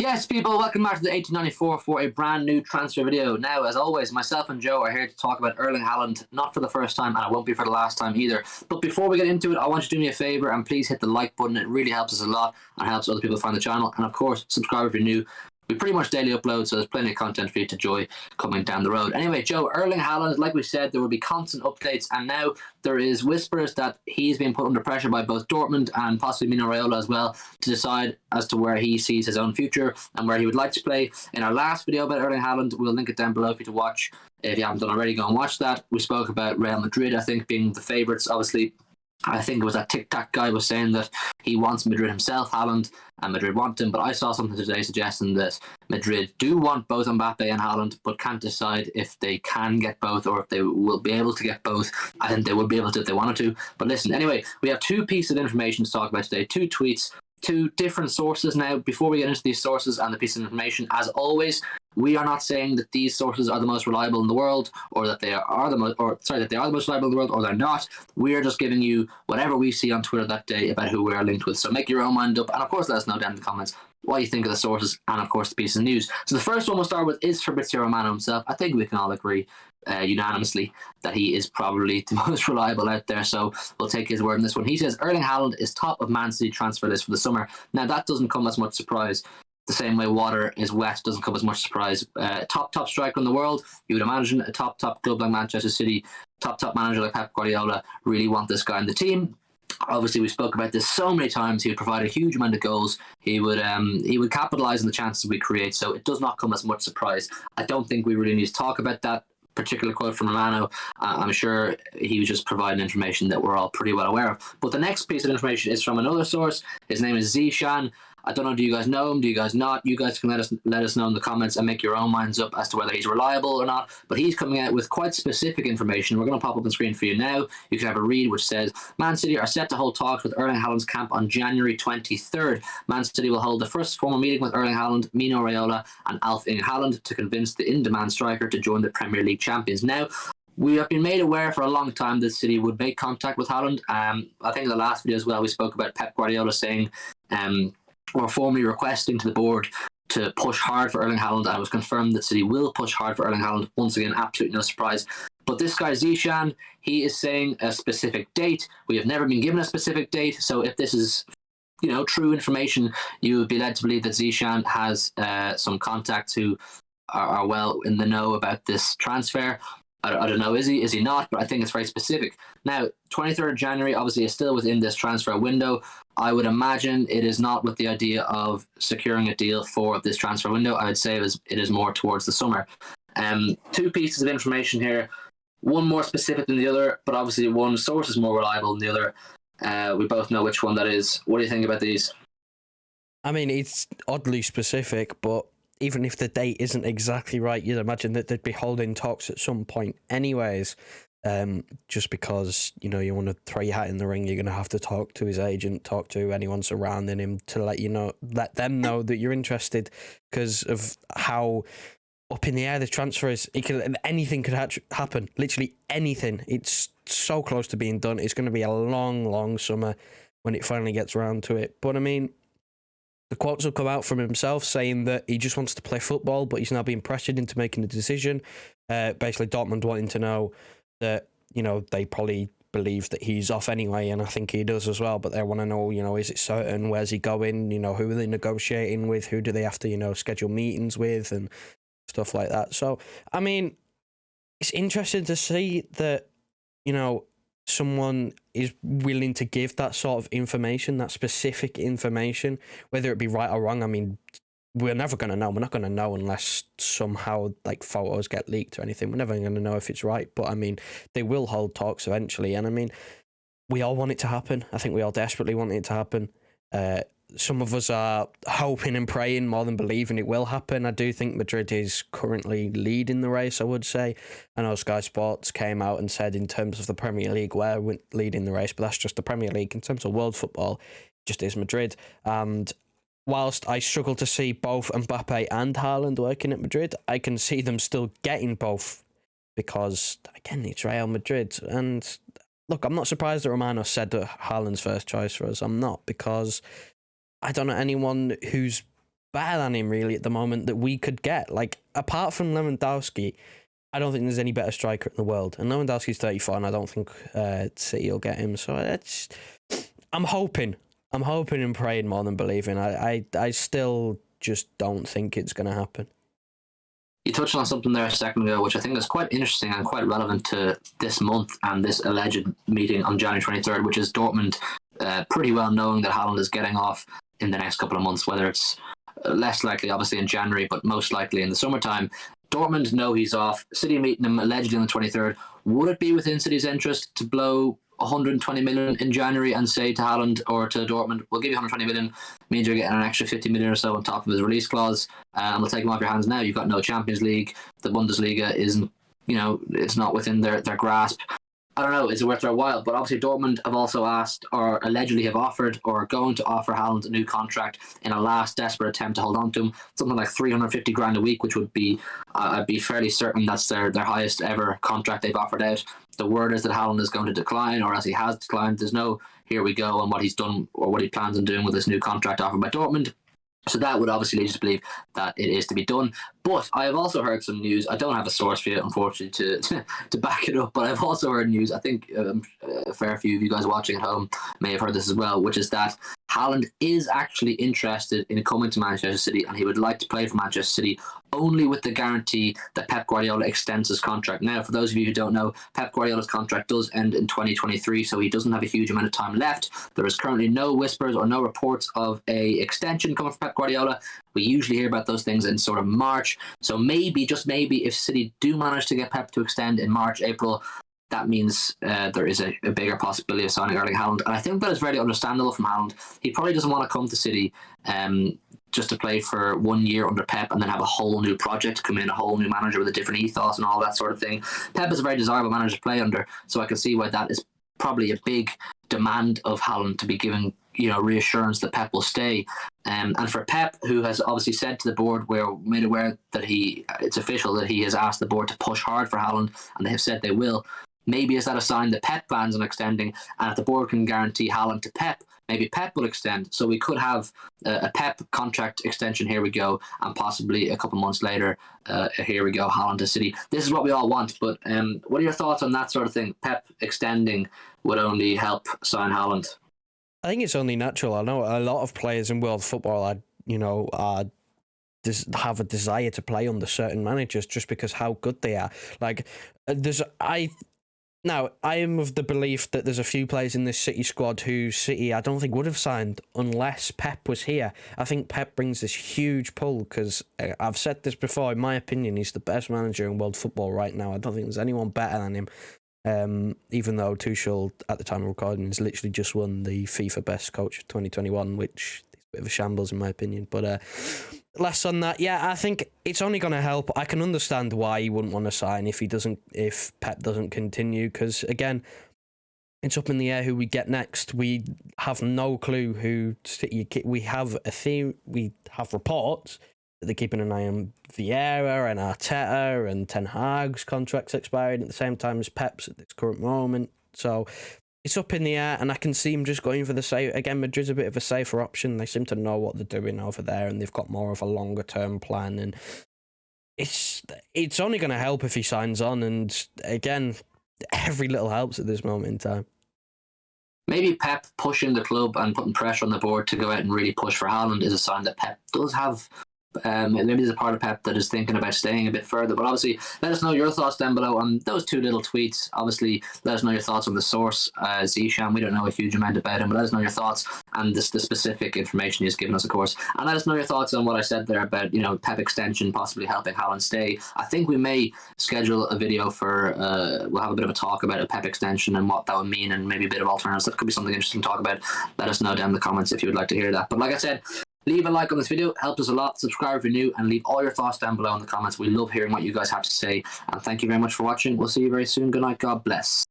Yes, people, welcome back to the 1894 for a brand new transfer video. Now, as always, myself and Joe are here to talk about Erling Haaland, not for the first time, and it won't be for the last time either. But before we get into it, I want you to do me a favour and please hit the like button. It really helps us a lot and helps other people find the channel. And of course, subscribe if you're new. We pretty much daily upload, so there's plenty of content for you to enjoy coming down the road. Anyway, Joe, Erling Haaland, like we said, there will be constant updates, and now there is whispers that he's being put under pressure by both Dortmund and possibly Mino Raiola as well to decide as to where he sees his own future and where he would like to play. In our last video about Erling Haaland, we'll link it down below for you to watch. If you haven't done already, go and watch that. We spoke about Real Madrid, I think, being the favourites, obviously. I think it was that Tic Tac guy was saying that he wants Madrid himself, Haaland, and Madrid want him. But I saw something today suggesting that Madrid do want both Mbappe and Haaland, but can't decide if they can get both or if they will be able to get both. I think they would be able to if they wanted to. But listen, anyway, we have two pieces of information to talk about today, two tweets, two different sources. Now, before we get into these sources and the piece of information, as always, we are not saying that these sources are the most reliable in the world, or that they are the most, that they are the most reliable in the world, or they're not. We are just giving you whatever we see on Twitter that day about who we are linked with. So make your own mind up, and of course, let us know down in the comments what you think of the sources, and of course, the piece of news. So the first one we'll start with is Fabrizio Romano himself. I think we can all agree unanimously that he is probably the most reliable out there. So we'll take his word on this one. He says Erling Haaland is top of Man City transfer list for the summer. Now that doesn't come as much surprise. The same way water is wet doesn't come as much surprise. Top striker in the world, you would imagine a top club like Manchester City, top manager like Pep Guardiola really want this guy in the team. Obviously, we spoke about this so many times. He would provide a huge amount of goals. He would capitalise on the chances we create. So it does not come as much surprise. I don't think we really need to talk about that particular quote from Romano. I'm sure he was just providing information that we're all pretty well aware of. But the next piece of information is from another source. His name is Zishan. I don't know, do you guys know him? Do you guys not? You guys can let us know in the comments and make your own minds up as to whether he's reliable or not. But he's coming out with quite specific information. We're going to pop up on the screen for you now. You can have a read, which says, Man City are set to hold talks with Erling Haaland's camp on January 23rd. Man City will hold the first formal meeting with Erling Haaland, Mino Raiola and Erling Haaland to convince the in-demand striker to join the Premier League champions. Now, we have been made aware for a long time that City would make contact with Haaland. I think in the last video as well, we spoke about Pep Guardiola saying, or formally requesting to the board to push hard for Erling Haaland, and it was confirmed that City will push hard for Erling Haaland. Once again, absolutely no surprise. But this guy Zishan, he is saying a specific date. We have never been given a specific date, so if this is true information, you would be led to believe that Zishan has some contacts who are well in the know about this transfer. I don't know, is he not? But I think it's very specific. Now, 23rd of January obviously is still within this transfer window. I would imagine it is not with the idea of securing a deal for this transfer window. I would say it is more towards the summer. Two pieces of information here, one more specific than the other, but obviously one source is more reliable than the other. We both know which one that is. What do you think about these? I mean, it's oddly specific, but even if the date isn't exactly right, you'd imagine that they'd be holding talks at some point anyways. Just because, you want to throw your hat in the ring, you're going to have to talk to his agent, talk to anyone surrounding him to let them know that you're interested, because of how up in the air the transfer is. Anything could happen, literally anything. It's so close to being done. It's going to be a long summer when it finally gets around to it. But I mean, the quotes will come out from himself saying that he just wants to play football, but he's now being pressured into making a decision. Basically, Dortmund wanting to know that, they probably believe that he's off anyway, and I think he does as well, but they want to know, is it certain? Where's he going? Who are they negotiating with? Who do they have to, schedule meetings with and stuff like that? So, I mean, it's interesting to see that, someone is willing to give that sort of information, that specific information, whether it be right or wrong. I mean, we're never going to know. We're not going to know unless somehow photos get leaked or anything. We're never going to know if it's right. But I mean, they will hold talks eventually. And I mean, we all want it to happen. I think we all desperately want it to happen. Some of us are hoping and praying more than believing it will happen. I do think Madrid is currently leading the race, I would say. I know Sky Sports came out and said in terms of the Premier League, we're leading the race, but that's just the Premier League. In terms of world football, it just is Madrid. And whilst I struggle to see both Mbappe and Haaland working at Madrid, I can see them still getting both because, again, it's Real Madrid. And look, I'm not surprised that Romano said that Haaland's first choice for us. I'm not, because I don't know anyone who's better than him really at the moment that we could get. Like, apart from Lewandowski, I don't think there's any better striker in the world. And Lewandowski's 34, and I don't think City will get him. So I'm hoping and praying more than believing. I still just don't think it's going to happen. You touched on something there a second ago, which I think is quite interesting and quite relevant to this month and this alleged meeting on January 23rd, which is Dortmund pretty well knowing that Haaland is getting off in the next couple of months, whether it's less likely, obviously, in January, but most likely in the summertime. Dortmund know he's off. City meeting him allegedly on the 23rd. Would it be within City's interest to blow 120 million in January and say to Haaland or to Dortmund, we'll give you 120 million, means you're getting an extra 50 million or so on top of his release clause, and we'll take him off your hands now. You've got no Champions League. The Bundesliga isn't, it's not within their grasp. I don't know, is it worth their while? But obviously Dortmund have also asked, or allegedly have offered, or are going to offer Haaland a new contract in a last desperate attempt to hold on to him. Something like 350 grand a week, which would be, I'd be fairly certain that's their highest ever contract they've offered out. The word is that Haaland is going to decline, or as he has declined. There's no here we go on what he's done or what he plans on doing with this new contract offered by Dortmund. So that would obviously lead you to believe that it is to be done. But I have also heard some news. I don't have a source for it, unfortunately, to back it up. But I've also heard news. I think a fair few of you guys watching at home may have heard this as well, which is that Haaland is actually interested in coming to Manchester City, and he would like to play for Manchester City only with the guarantee that Pep Guardiola extends his contract. Now, for those of you who don't know, Pep Guardiola's contract does end in 2023, so he doesn't have a huge amount of time left. There is currently no whispers or no reports of a extension coming from Pep Guardiola. We usually hear about those things in sort of March. So maybe, just maybe, if City do manage to get Pep to extend in March, April, that means there is a bigger possibility of signing Erling Haaland. And I think that is very understandable from Haaland. He probably doesn't want to come to City just to play for 1 year under Pep and then have a whole new project, come in, a whole new manager with a different ethos and all that sort of thing. Pep is a very desirable manager to play under, so I can see why that is probably a big demand of Haaland, to be given reassurance that Pep will stay. And for Pep, who has obviously said to the board, we're made aware that it's official that he has asked the board to push hard for Haaland, and they have said they will. Maybe is that a sign that Pep plans on extending, and if the board can guarantee Haaland to Pep, maybe Pep will extend. So we could have a Pep contract extension, here we go, and possibly a couple months later, here we go, Haaland to City. This is what we all want, but what are your thoughts on that sort of thing? Pep extending would only help sign Haaland. I think it's only natural. I know a lot of players in world football have a desire to play under certain managers just because how good they are. Like, Now, I am of the belief that there's a few players in this City squad who City I don't think would have signed unless Pep was here. I think Pep brings this huge pull because I've said this before, in my opinion, he's the best manager in world football right now. I don't think there's anyone better than him. Even though Tuchel, at the time of recording, has literally just won the FIFA Best Coach of 2021, which is a bit of a shambles in my opinion. But less on that, yeah, I think it's only going to help. I can understand why he wouldn't want to sign if Pep doesn't continue, because again, it's up in the air who we get next. We have no clue who City. We have a theory. We have reports that they're keeping an eye on Vieira and Arteta, and Ten Hag's contracts expiring at the same time as Pep's at this current moment. So it's up in the air, and I can see him just going for the safe. Again, Madrid's a bit of a safer option. They seem to know what they're doing over there, and they've got more of a longer term plan. And it's only going to help if he signs on. And again, every little helps at this moment in time. Maybe Pep pushing the club and putting pressure on the board to go out and really push for Haaland is a sign that Pep does have. Maybe there's a part of Pep that is thinking about staying a bit further. But obviously, let us know your thoughts down below on those two little tweets. Obviously, let us know your thoughts on the source, Zishan. We don't know a huge amount about him, but let us know your thoughts and the specific information he's given us, of course. And let us know your thoughts on what I said there about Pep extension possibly helping Haaland stay. I think we may schedule a video for we'll have a bit of a talk about a Pep extension and what that would mean, and maybe a bit of alternatives. That could be something interesting to talk about. Let us know down in the comments if you would like to hear that. But like I said, leave a like on this video, helps us a lot. Subscribe if you're new, and leave all your thoughts down below in the comments. We love hearing what you guys have to say. And thank you very much for watching. We'll see you very soon. Good night. God bless.